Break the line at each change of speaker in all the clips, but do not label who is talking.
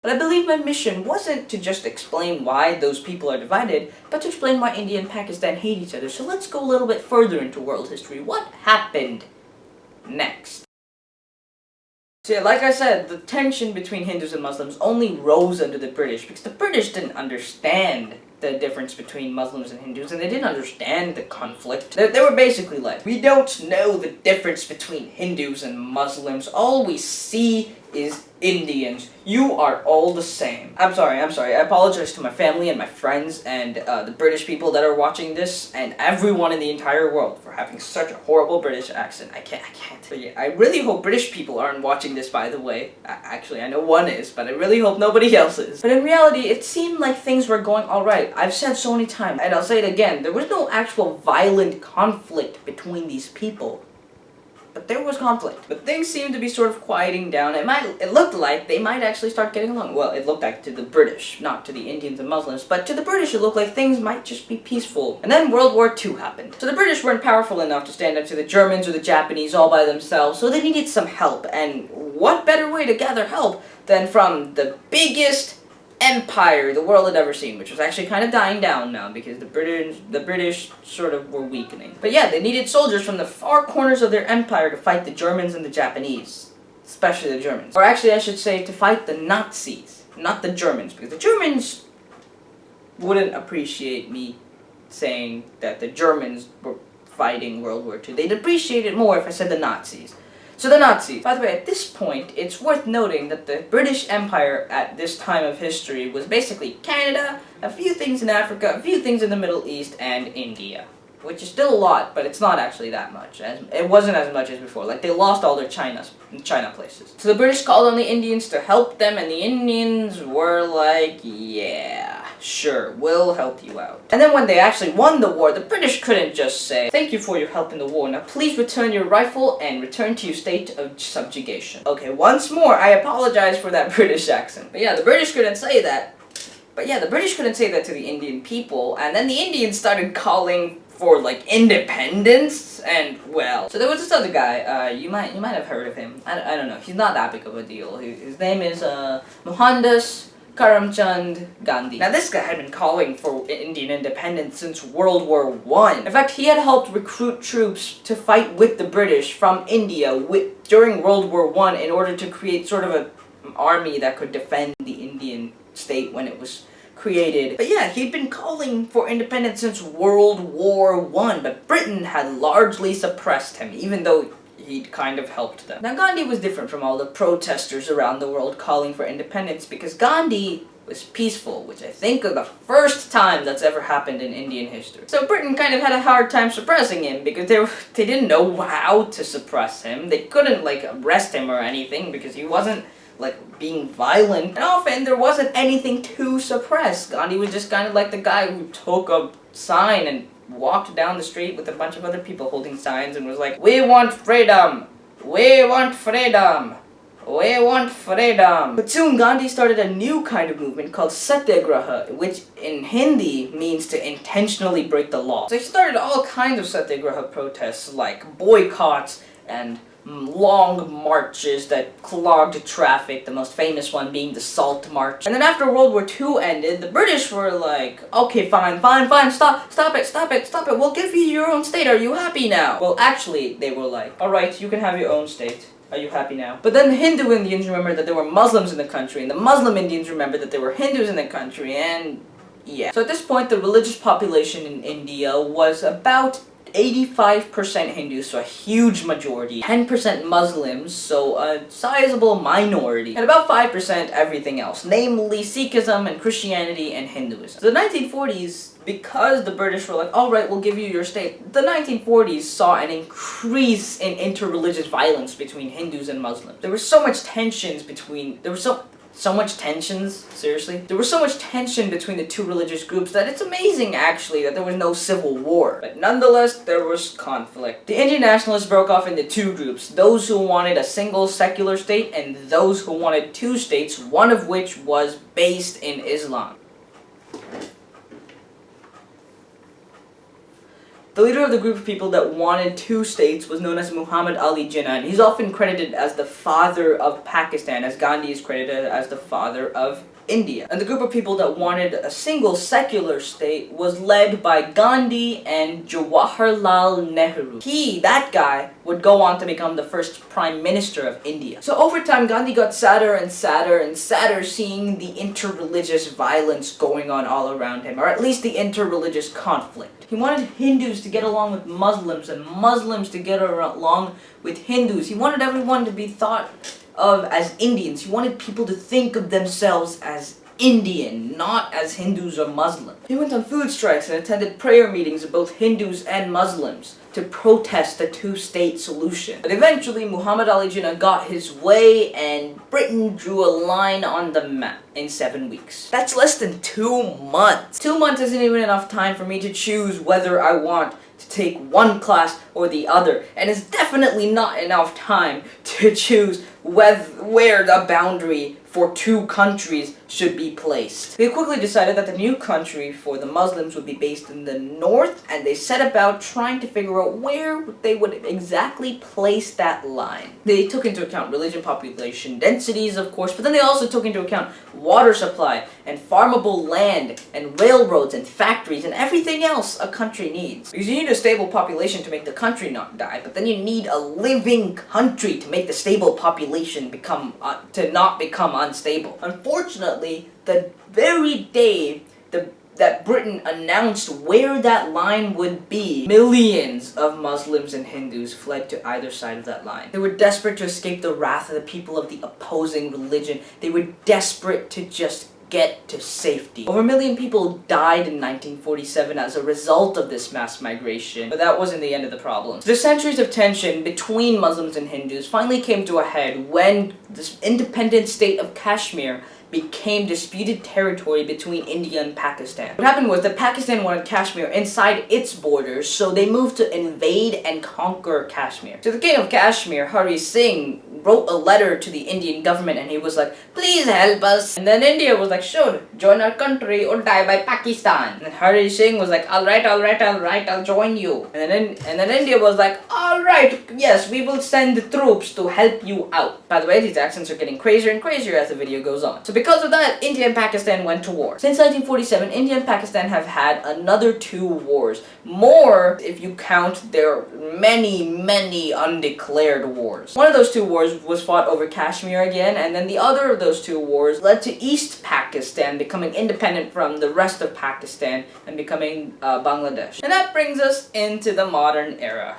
But I believe my mission wasn't to just explain why those people are divided, but to explain why India and Pakistan hate each other. So let's go a little bit further into world history. What happened next? So yeah, like I said, the tension between Hindus and Muslims only rose under the British because the British didn't understand the difference between Muslims and Hindus, and they didn't understand the conflict. They were basically like, we don't know the difference between Hindus and Muslims. All we see is Indians. You are all the same. I'm sorry. I apologize to my family and my friends and the British people that are watching this and everyone in the entire world for having such a horrible British accent. I can't. But yeah, I really hope British people aren't watching this, by the way. Actually, I know one is, but I really hope nobody else is. But in reality, it seemed like things were going alright. I've said so many times, and I'll say it again, there was no actual violent conflict between these people. But there was conflict. But things seemed to be sort of quieting down. It looked like they might actually start getting along. Well, it looked like to the British, not to the Indians and Muslims, but to the British it looked like things might just be peaceful. And then World War II happened. So the British weren't powerful enough to stand up to the Germans or the Japanese all by themselves, so they needed some help. And what better way to gather help than from the biggest empire the world had ever seen, which was actually kind of dying down now because the British sort of were weakening. But yeah, they needed soldiers from the far corners of their empire to fight the Germans and the Japanese, especially the Germans. Or actually, I should say to fight the Nazis, not the Germans, because the Germans wouldn't appreciate me saying that the Germans were fighting World War II. They'd appreciate it more if I said the Nazis. So the Nazis. By the way, at this point, it's worth noting that the British Empire at this time of history was basically Canada, a few things in Africa, a few things in the Middle East, and India. Which is still a lot, but it's not actually that much. It wasn't as much as before. Like, they lost all their China places. So the British called on the Indians to help them, and the Indians were like, yeah, sure, we'll help you out. And then when they actually won the war, the British couldn't just say, thank you for your help in the war, now please return your rifle and return to your state of subjugation. Okay, once more, I apologize for that British accent. But yeah, the British couldn't say that. But yeah, the British couldn't say that to the Indian people, and then the Indians started calling for like independence, and well, so there was this other guy. You might have heard of him. I don't know. He's not that big of a deal. His name is Mohandas Karamchand Gandhi. Now this guy had been calling for Indian independence since World War I. In fact, he had helped recruit troops to fight with the British from India during World War I in order to create sort of an army that could defend the Indian state when it was created. But yeah, he'd been calling for independence since World War I, but Britain had largely suppressed him, even though he'd kind of helped them. Now Gandhi was different from all the protesters around the world calling for independence because Gandhi was peaceful, which I think is the first time that's ever happened in Indian history. So Britain kind of had a hard time suppressing him because they didn't know how to suppress him. They couldn't like arrest him or anything because he wasn't like being violent, and often there wasn't anything to suppress. Gandhi was just kind of like the guy who took a sign and walked down the street with a bunch of other people holding signs and was like, we want freedom, we want freedom, we want freedom. But soon Gandhi started a new kind of movement called Satyagraha, which in Hindi means to intentionally break the law. So he started all kinds of Satyagraha protests like boycotts and long marches that clogged traffic, the most famous one being the Salt March. And then after World War II ended, the British were like, okay, fine, stop it, we'll give you your own state, are you happy now? Well, actually, they were like, alright, you can have your own state. Are you happy now? But then the Hindu Indians remembered that there were Muslims in the country, and the Muslim Indians remembered that there were Hindus in the country, and yeah. So at this point, the religious population in India was about 85% Hindus, so a huge majority, 10% Muslims, so a sizable minority, and about 5% everything else, namely Sikhism and Christianity and Hinduism. So the 1940s, because the British were like, alright, we'll give you your state, the 1940s saw an increase in interreligious violence between Hindus and Muslims. There were so much tensions between, so much tensions, seriously? There was so much tension between the two religious groups that it's amazing, actually, that there was no civil war. But nonetheless, there was conflict. The Indian nationalists broke off into two groups, those who wanted a single secular state and those who wanted two states, one of which was based in Islam. The leader of the group of people that wanted two states was known as Muhammad Ali Jinnah, and he's often credited as the father of Pakistan, as Gandhi is credited as the father of India. And the group of people that wanted a single secular state was led by Gandhi and Jawaharlal Nehru. That guy, would go on to become the first Prime Minister of India. So over time, Gandhi got sadder and sadder and sadder seeing the interreligious violence going on all around him, or at least the interreligious conflict. He wanted Hindus to get along with Muslims and Muslims to get along with Hindus. He wanted everyone to be thought of as Indians. He wanted people to think of themselves as Indian, not as Hindus or Muslims. He went on food strikes and attended prayer meetings of both Hindus and Muslims to protest the two-state solution. But eventually, Muhammad Ali Jinnah got his way and Britain drew a line on the map in 7 weeks. That's less than 2 months. 2 months isn't even enough time for me to choose whether I want to take one class or the other, and it's definitely not enough time to choose where the boundary for two countries should be placed. They quickly decided that the new country for the Muslims would be based in the north, and they set about trying to figure out where they would exactly place that line. They took into account religion, population densities, of course, but then they also took into account water supply and farmable land and railroads and factories and everything else a country needs. Because you need a stable population to make the country not die, but then you need a living country to make the stable population to not become unstable. Unfortunately, the very day that Britain announced where that line would be, millions of Muslims and Hindus fled to either side of that line. They were desperate to escape the wrath of the people of the opposing religion. They were desperate to just get to safety. Over 1 million people died in 1947 as a result of this mass migration, but that wasn't the end of the problem. The centuries of tension between Muslims and Hindus finally came to a head when this independent state of Kashmir became disputed territory between India and Pakistan. What happened was that Pakistan wanted Kashmir inside its borders, so they moved to invade and conquer Kashmir. So the king of Kashmir, Hari Singh, wrote a letter to the Indian government and he was like, please help us. And then India was like, sure, join our country or die by Pakistan. And Hari Singh was like, alright, I'll join you. And then India was like, alright, yes, we will send troops to help you out. By the way, these accents are getting crazier and crazier as the video goes on. So because of that, India and Pakistan went to war. Since 1947, India and Pakistan have had another 2 wars. More if you count their many undeclared wars. One of those 2 wars was fought over Kashmir again, and then the other of those 2 wars led to East Pakistan becoming independent from the rest of Pakistan and becoming Bangladesh. And that brings us into the modern era.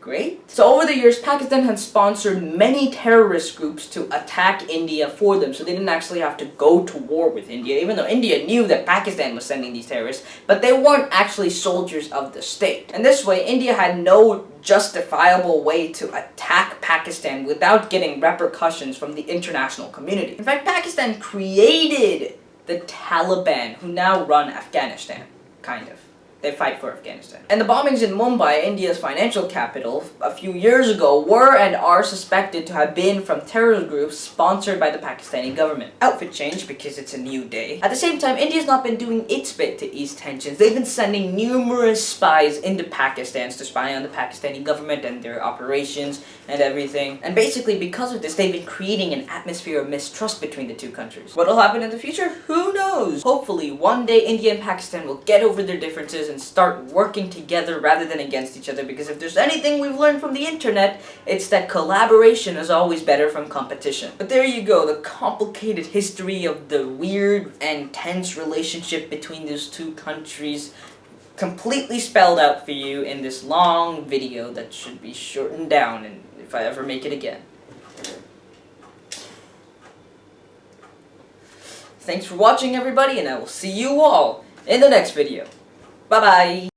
Great. So over the years, Pakistan had sponsored many terrorist groups to attack India for them, so they didn't actually have to go to war with India, even though India knew that Pakistan was sending these terrorists, but they weren't actually soldiers of the state. And this way, India had no justifiable way to attack Pakistan without getting repercussions from the international community. In fact, Pakistan created the Taliban, who now run Afghanistan, kind of. They fight for Afghanistan. And the bombings in Mumbai, India's financial capital, a few years ago were and are suspected to have been from terrorist groups sponsored by the Pakistani government. Outfit change because it's a new day. At the same time, India's not been doing its bit to ease tensions. They've been sending numerous spies into Pakistan to spy on the Pakistani government and their operations and everything. And basically because of this, they've been creating an atmosphere of mistrust between the 2 countries. What'll happen in the future? Who knows? Hopefully, one day India and Pakistan will get over their differences and start working together rather than against each other, because if there's anything we've learned from the internet, it's that collaboration is always better from competition. But there you go, the complicated history of the weird and tense relationship between those 2 countries, completely spelled out for you in this long video that should be shortened down and if I ever make it again. Thanks for watching, everybody, and I will see you all in the next video. Bye-bye!